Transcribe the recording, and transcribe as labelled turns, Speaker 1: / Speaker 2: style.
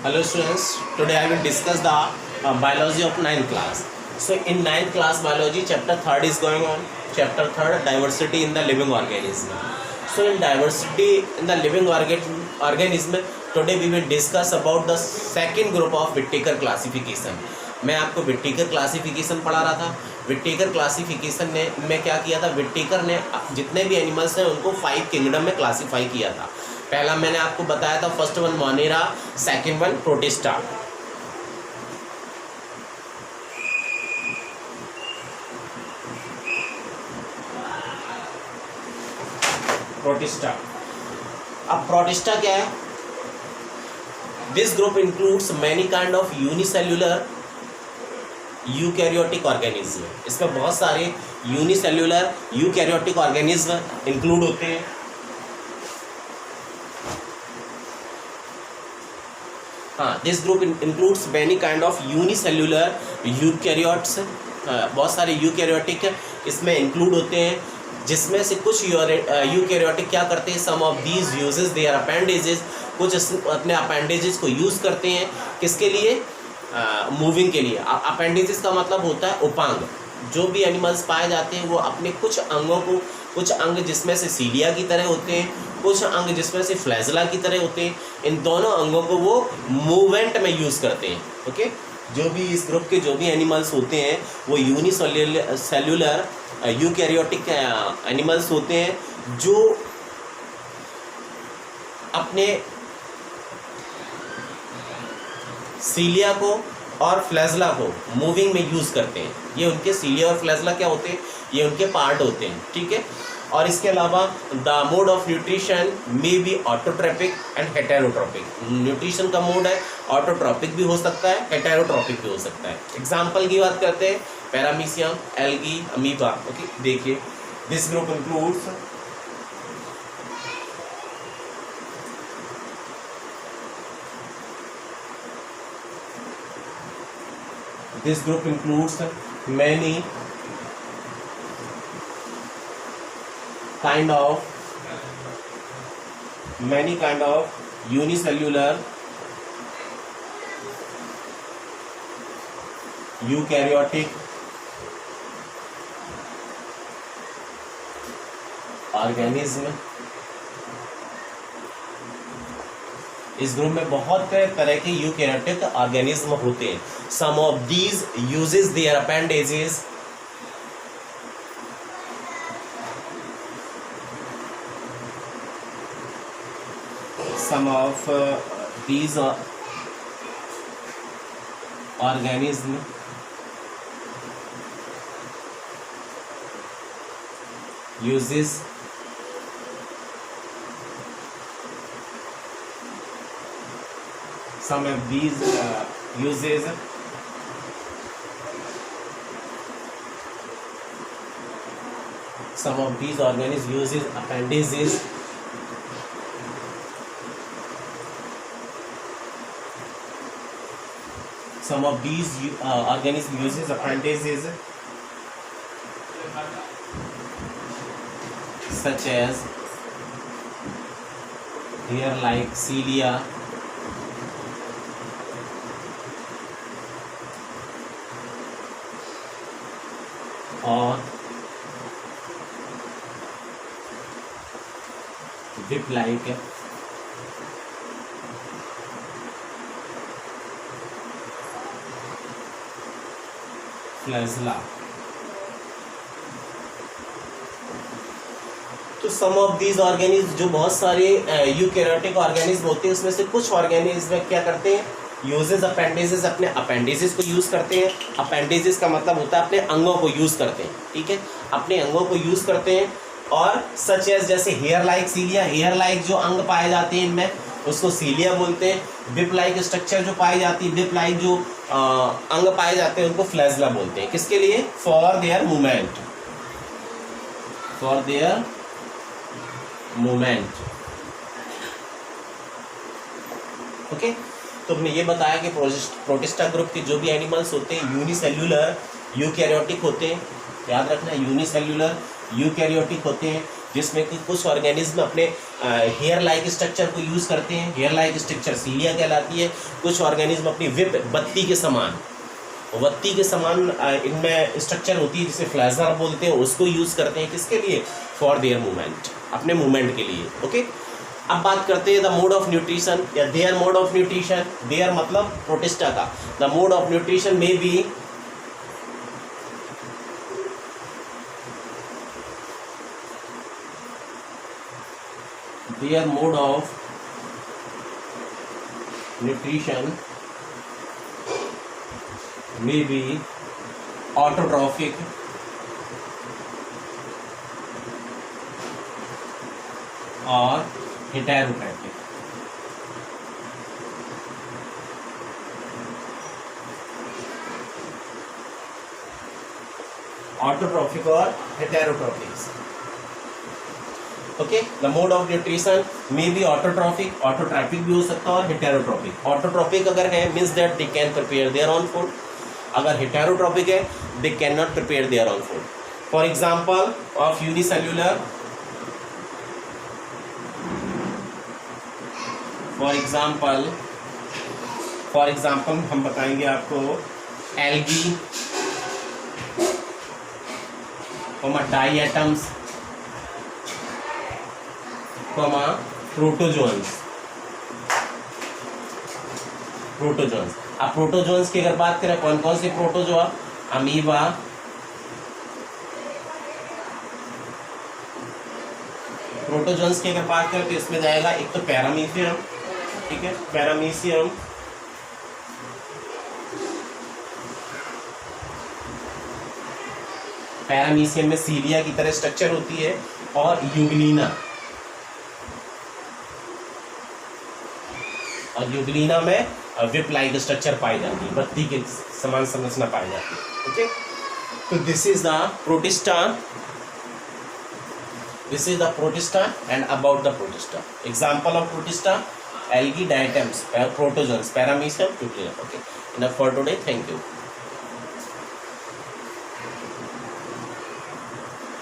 Speaker 1: Hello students, today I will discuss the biology of 9th class. So in 9th class biology chapter 3rd is going on. Chapter 3rd, diversity in the living organism. So in diversity in the living organism, today we will discuss about the second group of Whittaker classification. मैं आपको विट्टिकर classification पढ़ा रहा था. विट्टिकर classification ने मैं क्या किया था, विट्टिकर ने जितने भी एनिमल्स हैं उनको 5 किंगडम में क्लासीफाई किया था. पहला मैंने आपको बताया था, first one Monera, second one protista. अब प्रोटिस्टा क्या है? This group includes many kind of unicellular eukaryotic organism. इसमें बहुत सारे यूनिसेल्युलर यूकैरियोटिक ऑर्गेनिज्म इंक्लूड होते हैं. हाँ, this group includes many kind of unicellular eukaryotes. बहुत सारे यूकैरियोटिक इसमें इंक्लूड होते हैं, जिसमें से कुछ यूकैरियोटिक क्या करते हैं, some of these uses their appendages. कुछ अपने अपेंडेजेस को यूज़ करते हैं किसके लिए? मूविंग के लिए. अपेंडेजेस का मतलब होता है उपांग. जो भी एनिमल्स पाए जाते हैं वो अपने कुछ अंगों को, कुछ अंग जिसमें से सीलिया की तरह होते हैं, कुछ अंग जिसमें से फ्लैजला की तरह होते हैं, इन दोनों अंगों को वो मूवमेंट में यूज़ करते हैं. ओके, जो भी इस ग्रुप के जो भी एनिमल्स होते हैं वो यूनिसेल्युलर यूकैरियोटिक एनिमल्स होते हैं, जो अपने सीलिया को और फ्लैजला को मूविंग में यूज़ करते हैं. ये उनके सीलिया और फ्लैजला क्या होते हैं? ये उनके पार्ट होते हैं. ठीक है. और इसके अलावा the mode of nutrition may be autotrophic and heterotrophic. Nutrition का मोड है, ऑटोट्रॉपिक भी हो सकता है, हेटेरोट्रॉपिक भी हो सकता है. एग्जाम्पल की बात करते हैं, पैरामीशियम, एल्गी, अमीबा. ओके, देखिए, this group includes many kind of unicellular eukaryotic organism. इस ग्रुप में बहुत तरह के यूकैरियोटिक ऑर्गेनिज्म होते हैं. Some of these uses their appendages. Some of these organism uses some of these uses some of these organisms uses appendages. Some of these organisms uses appendages such as hair like cilia, और whip like flagella. तो सम of these organism, जो बहुत सारे eukaryotic organism होते हैं, उसमें से कुछ ऑर्गेनिज्म क्या करते हैं, यूजेस अपेंडेजेस, अपने अपेंडेजेस को यूज़ करते हैं. अपेंडेजेस का मतलब होता है अपने अंगों को यूज़ करते हैं. ठीक है, अपने अंगों को यूज़ करते हैं. और सच एज, जैसे हेयर लाइक सीलिया, हेयर लाइक जो अंग पाए जाते हैं इनमें उसको सीलिया बोलते हैं. बिप लाइक स्ट्रक्चर जो पाई जाती है, बिप लाइक जो अंग पाए जाते हैं उनको फ्लैजला बोलते हैं. किसके लिए? For their movement. ओके, तो हमने ये बताया कि प्रोटिस्टा ग्रुप के जो भी एनिमल्स होते हैं यूनिसेल्युलर यूकैरियोटिक होते हैं. याद रखना, यूनिसेल्युलर यूकैरियोटिक होते हैं, जिसमें कि कुछ ऑर्गेनिज्म अपने हेयर लाइक स्ट्रक्चर को यूज़ करते हैं, हेयर लाइक स्ट्रक्चर सीलिया कहलाती है। कुछ ऑर्गेनिज्म अपनी विप बत्ती के समान इनमें स्ट्रक्चर होती है जिसे फ्लैजर बोलते हैं, उसको यूज़ करते हैं किसके लिए? फॉर देयर मूवमेंट, अपने मूवमेंट के लिए। ओके, अब बात करते हैं द मोड ऑफ न्यूट्रिशन या their mode of nutrition. Their मतलब प्रोटिस्टा का। द मोड ऑफ न्यूट्रिशन में बी their mode of nutrition may be autotrophic or heterotrophic. Autotrophic or heterotrophic. Okay, the mode of nutrition may be autotrophic, autotrophic भी हो सकता है और heterotrophic. Autotrophic अगर है means that they can prepare their own food, अगर heterotrophic है they can not prepare their own food. For example of unicellular, for example हम बताएंगे आपको एल्गी, डाइएटम्स, प्रोटोजोन्स। अब प्रोटोजोन्स की अगर बात करें कौन कौन से प्रोटोजोआ? अमीबा, प्रोटोजोन्स की अगर बात करें तो इसमें जाएगा एक तो पैरामीशियम, ठीक है, पैरामीशियम में सीलिया की तरह स्ट्रक्चर होती है, और यूग्लिना में विप लाइक स्ट्रक्चर पाई जाती है, बत्ती के समान संरचना पाई जाती है। ओके, तो this is the protista and about the protista. Example of protista: algae, diatoms, protozoans, paramecium, Euglena. Okay, enough for today, thank you.